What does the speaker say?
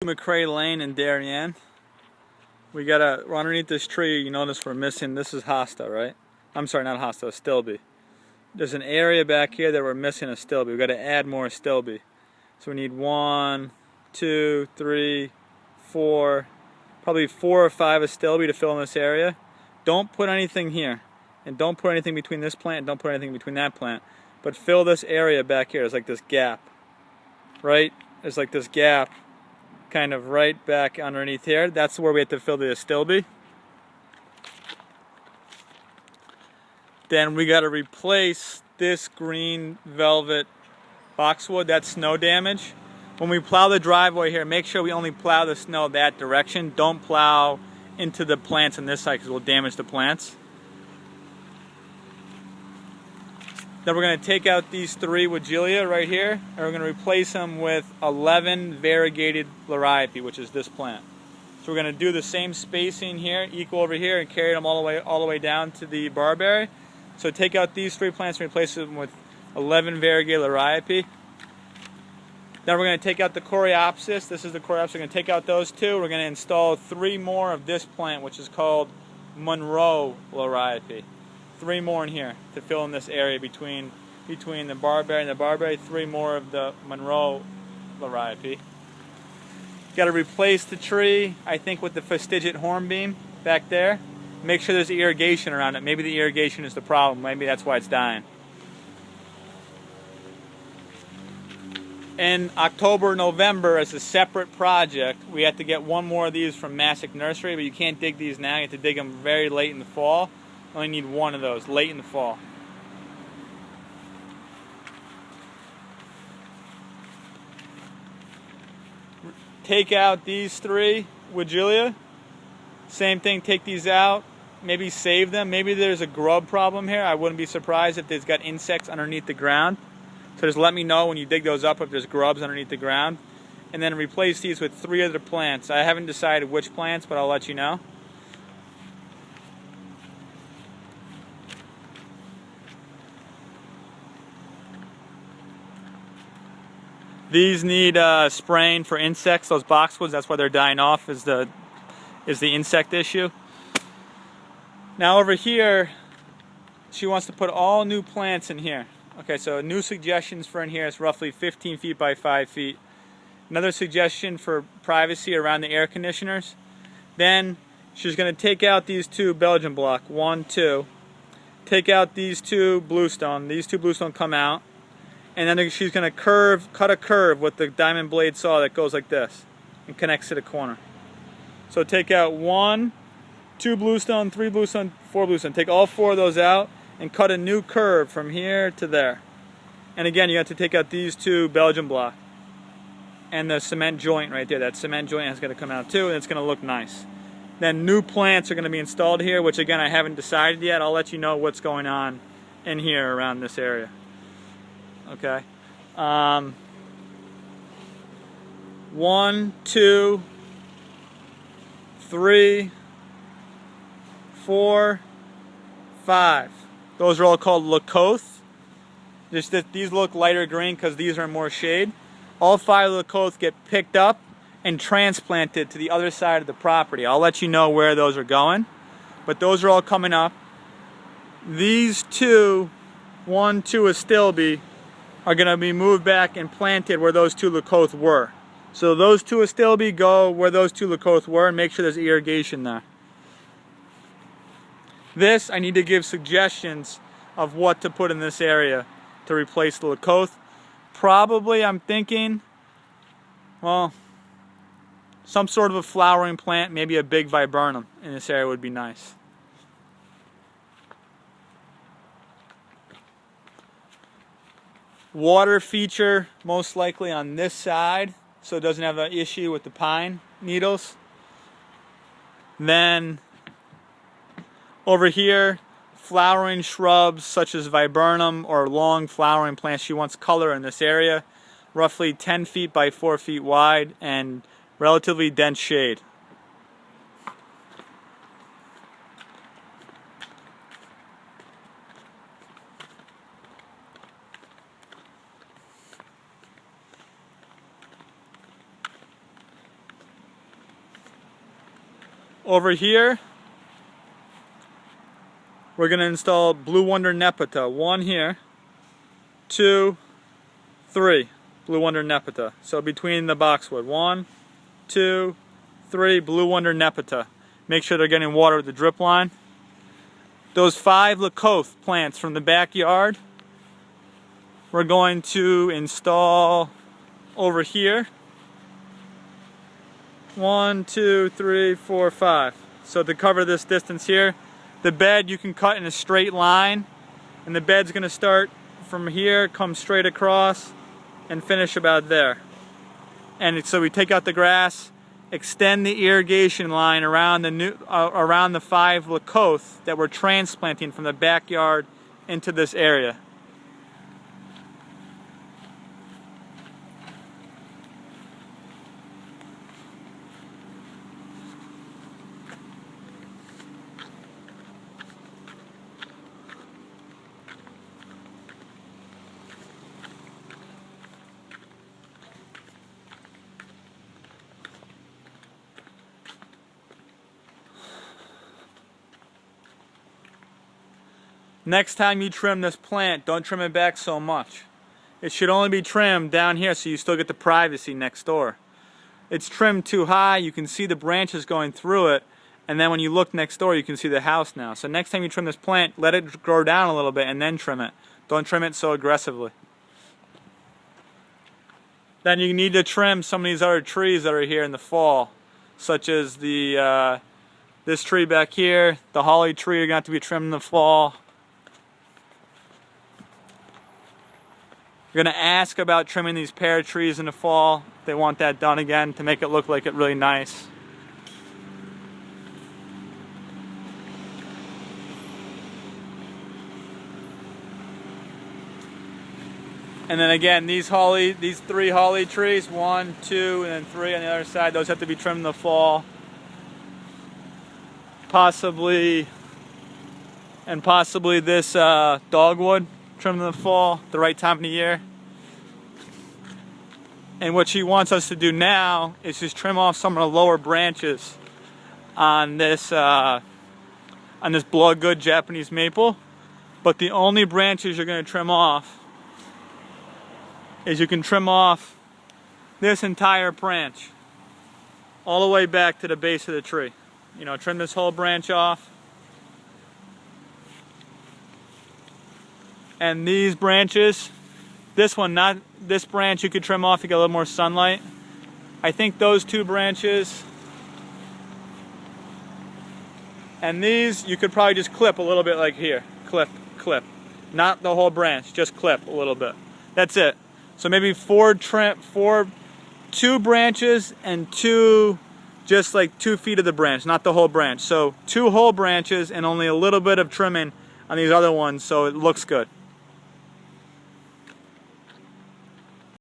Mccrea Lane in Darien. We gotta, we're underneath this tree. You notice we're missing, this is hosta, right? I'm sorry, not hosta, stilby. There's an area back here that we're missing a stilby. We gotta add more stilby. So we need 1, 2, 3, 4, probably 4 or 5 astilbe to fill in this area. Don't put anything here, and don't put anything between this plant, and don't put anything between that plant. But fill this area back here. There's like this gap, right? There's like this gap kind of right back underneath here. That's where we have to fill the astilbe. Then we got to replace this green velvet boxwood. That's snow damage. When we plow the driveway here, make sure we only plow the snow that direction. Don't plow into the plants on this side because we'll damage the plants. Then we're going to take out these 3 Weigela right here, and we're going to replace them with 11 variegated liriope, which is this plant. So we're going to do the same spacing here, equal over here, and carry them all the way down to the barberry. So take out these 3 plants and replace them with 11 variegated liriope. Then we're going to take out the coreopsis. This is the coreopsis. We're going to take out those 2. We're going to install 3 more of this plant, which is called Monroe liriope. 3 more in here to fill in this area between the barberry and the barberry. 3 more of the Monroe liriope. Got to replace the tree, I think, with the fastigiate hornbeam back there. Make sure there's irrigation around it. Maybe the irrigation is the problem. Maybe that's why it's dying. In October, November, as a separate project, we have to get 1 more of these from Massac Nursery, but you can't dig these now. You have to dig them very late in the fall. You only need 1 of those, late in the fall. Take out these 3 Weigela. Same thing, take these out. Maybe save them. Maybe there's a grub problem here. I wouldn't be surprised if there's got insects underneath the ground. So just let me know when you dig those up if there's grubs underneath the ground. And then replace these with 3 other plants. I haven't decided which plants, but I'll let you know. These need spraying for insects. Those boxwoods, that's why they're dying off, is the insect issue. Now over here, she wants to put all new plants in here. Okay, so new suggestions for in here is roughly 15 feet by 5 feet. Another suggestion for privacy around the air conditioners. Then she's going to take out these 2 Belgian block, 1, 2. Take out these 2 bluestone. These 2 bluestone come out. And then she's going to cut a curve with the diamond blade saw that goes like this and connects to the corner. So take out 1, 2 bluestone, 3 bluestone, 4 bluestone. Take all 4 of those out and cut a new curve from here to there. And again, you have to take out these 2 Belgian block and the cement joint right there. That cement joint has got to come out too, and it's going to look nice. Then new plants are going to be installed here, which again I haven't decided yet. I'll let you know what's going on in here around this area. Okay. 1, 2, 3, 4, 5. Those are all called Lacoste. Just that these look lighter green because these are more shade. All 5 Lacoste get picked up and transplanted to the other side of the property. I'll let you know where those are going, but those are all coming up. These 2, 1, 2 astilbe are going to be moved back and planted where those 2 Lacoste were. So those 2 astilbe go where those 2 Lacoste were, and make sure there's irrigation there. This, I need to give suggestions of what to put in this area to replace the Lacoste. Probably, I'm thinking, well, some sort of a flowering plant, maybe a big viburnum in this area would be nice. Water feature most likely on this side, so it doesn't have an issue with the pine needles. Then over here, flowering shrubs such as viburnum or long flowering plants. She wants color in this area, roughly 10 feet by 4 feet wide and relatively dense shade. Over here, we're going to install Blue Wonder Nepeta. 1 here, 2, 3, Blue Wonder Nepeta. So between the boxwood, 1, 2, 3, Blue Wonder Nepeta. Make sure they're getting water with the drip line. Those 5 Lacoste plants from the backyard, we're going to install over here. 1, 2, 3, 4, 5. So to cover this distance here, the bed you can cut in a straight line, and the bed's going to start from here, come straight across, and finish about there. And so we take out the grass, extend the irrigation line around the 5 Lacoste that we're transplanting from the backyard into this area. Next time you trim this plant, don't trim it back so much. It should only be trimmed down here so you still get the privacy next door. It's trimmed too high, you can see the branches going through it, and then when you look next door you can see the house now. So next time you trim this plant, let it grow down a little bit and then trim it. Don't trim it so aggressively. Then you need to trim some of these other trees that are here in the fall, such as this tree back here, the holly tree are going to have to be trimmed in the fall. You're going to ask about trimming these pear trees in the fall. They want that done again to make it look like it really nice. And then again, these 3 holly trees, 1, 2, and then 3 on the other side, those have to be trimmed in the fall. Possibly this dogwood trimmed in the fall, the right time of the year. And what she wants us to do now is just trim off some of the lower branches on this blood good Japanese maple. But the only branches you're going to trim off is you can trim off this entire branch all the way back to the base of the tree. You know, trim this whole branch off. And these branches, this one, not this branch, you could trim off, you get a little more sunlight. I think those 2 branches and these you could probably just clip a little bit, like here. Clip, clip. Not the whole branch, just clip a little bit. That's it. So maybe 2 branches and 2, just like 2 feet of the branch, not the whole branch. So 2 whole branches and only a little bit of trimming on these other ones so it looks good.